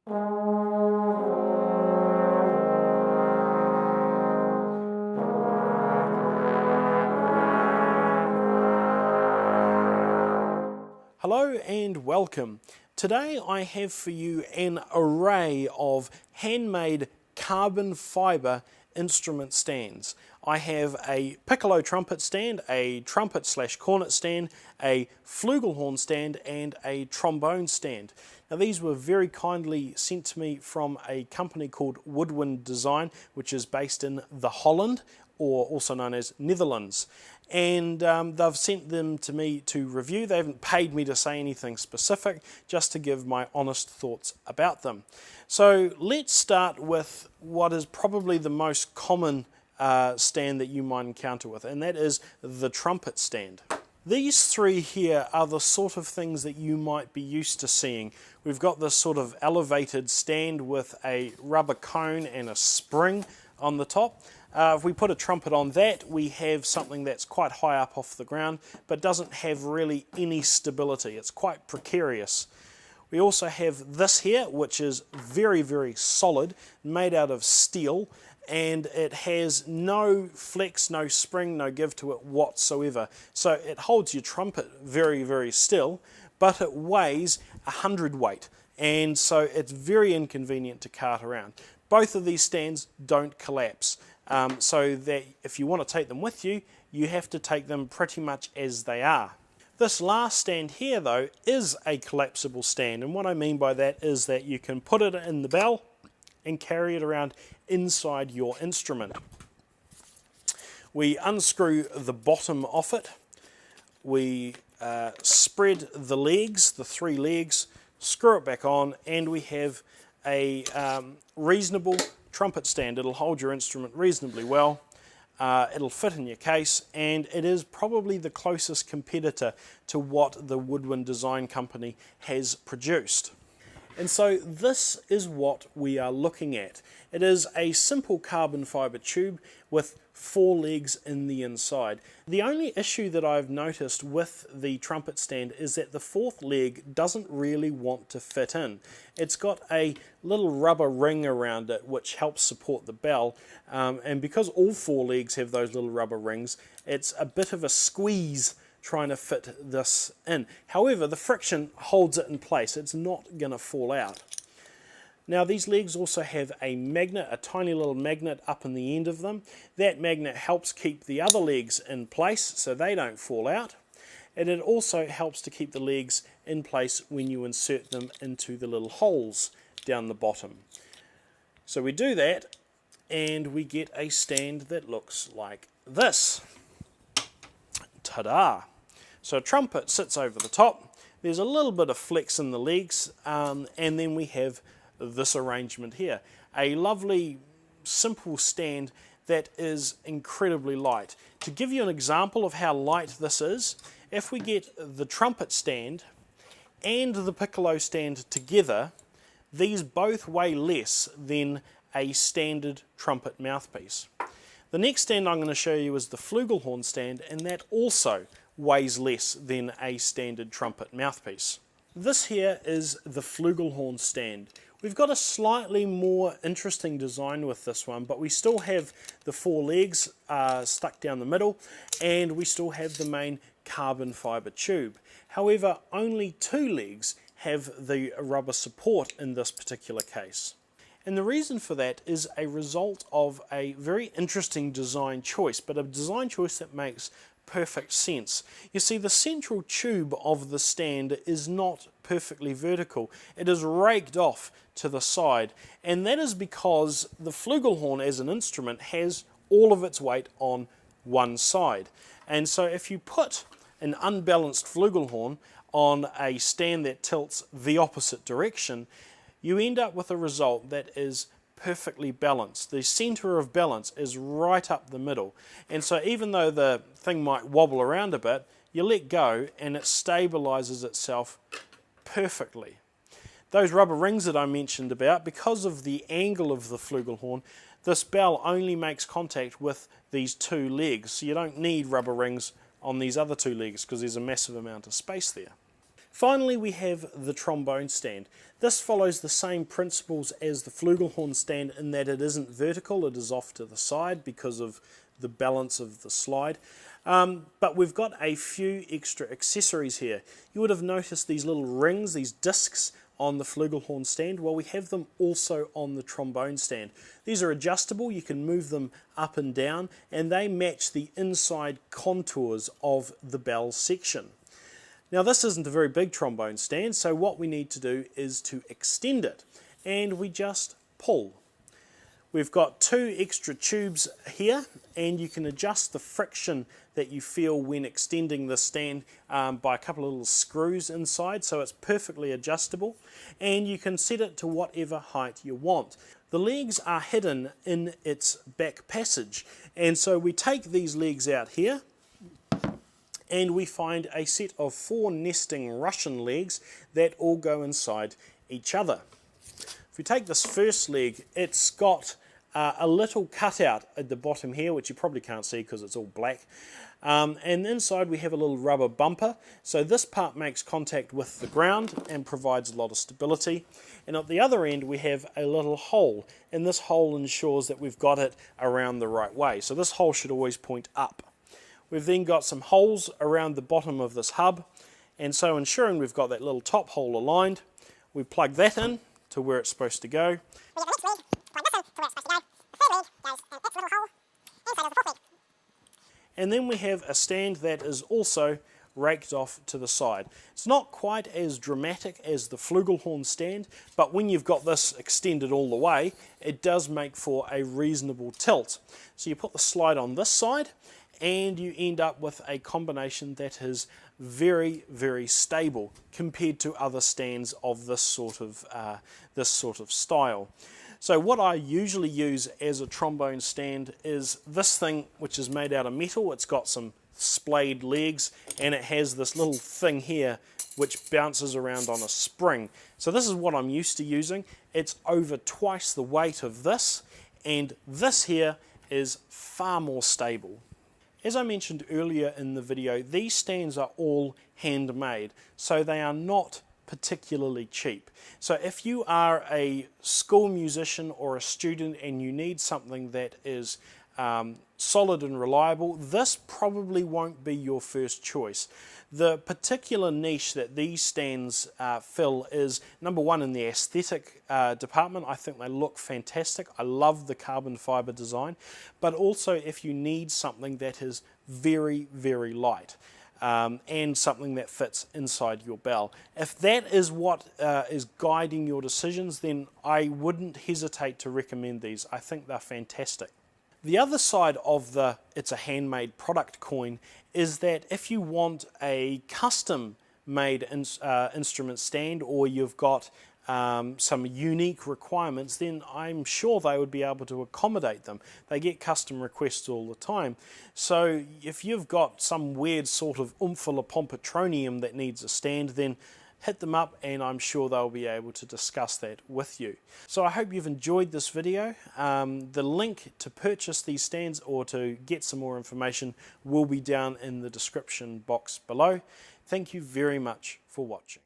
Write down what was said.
Hello and welcome. Today I have for you an array of handmade carbon fibre instrument stands. I have a piccolo trumpet stand, a trumpet/cornet stand, a flugelhorn stand and a trombone stand. Now these were very kindly sent to me from a company called WoodWindDesign, which is based in the Holland, or also known as Netherlands. And they've sent them to me to review. They haven't paid me to say anything specific, just to give my honest thoughts about them. So let's start with what is probably the most common stand that you might encounter with, and that is the trumpet stand. These three here are the sort of things that you might be used to seeing. We've got this sort of elevated stand with a rubber cone and a spring on the top. If we put a trumpet on that, we have something that's quite high up off the ground, but doesn't have really any stability. It's quite precarious. We also have this here, which is very, very solid, made out of steel, and it has no flex, no spring, no give to it whatsoever. So it holds your trumpet very, very still, but it weighs 100 weight, and so it's very inconvenient to cart around. Both of these stands don't collapse. So that if you want to take them with you, you have to take them pretty much as they are. This last stand here though is a collapsible stand, and what I mean by that is that you can put it in the bell and carry it around inside your instrument. We unscrew the bottom off it, we spread the legs, the three legs, screw it back on, and we have a reasonable trumpet stand. It'll hold your instrument reasonably well, it'll fit in your case, and it is probably the closest competitor to what the WoodWindDesign company has produced. And so this is what we are looking at. It is a simple carbon fibre tube with 4 legs in the inside. The only issue that I've noticed with the trumpet stand is that the 4th leg doesn't really want to fit in. It's got a little rubber ring around it which helps support the bell, and because all 4 legs have those little rubber rings, it's a bit of a squeeze trying to fit this in. However, the friction holds it in place. It's not going to fall out. Now these legs also have a magnet, a tiny little magnet up in the end of them. That magnet helps keep the other legs in place so they don't fall out, and it also helps to keep the legs in place when you insert them into the little holes down the bottom. So we do that and we get a stand that looks like this. Ta-da! So a trumpet sits over the top, there's a little bit of flex in the legs, and then we have this arrangement here. A lovely simple stand that is incredibly light. To give you an example of how light this is, if we get the trumpet stand and the piccolo stand together, these both weigh less than a standard trumpet mouthpiece. The next stand I'm going to show you is the flugelhorn stand, and that also weighs less than a standard trumpet mouthpiece. This here is the flugelhorn stand. We've got a slightly more interesting design with this one, but we still have the 4 legs stuck down the middle, and we still have the main carbon fibre tube. However, only 2 legs have the rubber support in this particular case. And the reason for that is a result of a very interesting design choice, but a design choice that makes perfect sense. You see, the central tube of the stand is not perfectly vertical. It is raked off to the side, and that is because the flugelhorn as an instrument has all of its weight on one side. And so if you put an unbalanced flugelhorn on a stand that tilts the opposite direction, you end up with a result that is perfectly balanced. The center of balance is right up the middle, and so even though the thing might wobble around a bit, you let go and it stabilizes itself perfectly. Those rubber rings that I mentioned about, because of the angle of the flugelhorn, this bell only makes contact with these 2 legs, so you don't need rubber rings on these other 2 legs because there's a massive amount of space there. Finally, we have the trombone stand. This follows the same principles as the flugelhorn stand in that it isn't vertical, it is off to the side because of the balance of the slide. But we've got a few extra accessories here. You would have noticed these little rings, these discs on the flugelhorn stand. Well, we have them also on the trombone stand. These are adjustable, you can move them up and down, and they match the inside contours of the bell section. Now this isn't a very big trombone stand, so what we need to do is to extend it, and we just pull. We've got 2 extra tubes here, and you can adjust the friction that you feel when extending the stand by a couple of little screws inside, so it's perfectly adjustable, and you can set it to whatever height you want. The legs are hidden in its back passage, and so we take these legs out here, and we find a set of 4 nesting Russian legs that all go inside each other. If we take this first leg, it's got a little cutout at the bottom here, which you probably can't see because it's all black. And inside we have a little rubber bumper, so this part makes contact with the ground and provides a lot of stability. And at the other end we have a little hole, and this hole ensures that we've got it around the right way. So this hole should always point up. We've then got some holes around the bottom of this hub, and so ensuring we've got that little top hole aligned, we plug that in to where it's supposed to go. And then we have a stand that is also raked off to the side. It's not quite as dramatic as the flugelhorn stand, but when you've got this extended all the way, it does make for a reasonable tilt. So you put the slide on this side, and you end up with a combination that is very, very stable compared to other stands of this sort of style. So what I usually use as a trombone stand is this thing, which is made out of metal. It's got some splayed legs, and it has this little thing here which bounces around on a spring. So this is what I'm used to using. It's over twice the weight of this, and this here is far more stable. As I mentioned earlier in the video, these stands are all handmade, so they are not particularly cheap. So if you are a school musician or a student and you need something that is solid and reliable, this probably won't be your first choice. The particular niche that these stands fill is, number one, in the aesthetic department. I think they look fantastic. I love the carbon fiber design, but also if you need something that is very, very light and something that fits inside your bell. If that is what is guiding your decisions, then I wouldn't hesitate to recommend these. I think they're fantastic. The other side of the "it's a handmade product" coin is that if you want a custom made instrument stand, or you've got some unique requirements, then I'm sure they would be able to accommodate them. They get custom requests all the time. So if you've got some weird sort of Pompetronium that needs a stand, then hit them up and I'm sure they'll be able to discuss that with you. So I hope you've enjoyed this video. The link to purchase these stands or to get some more information will be down in the description box below. Thank you very much for watching.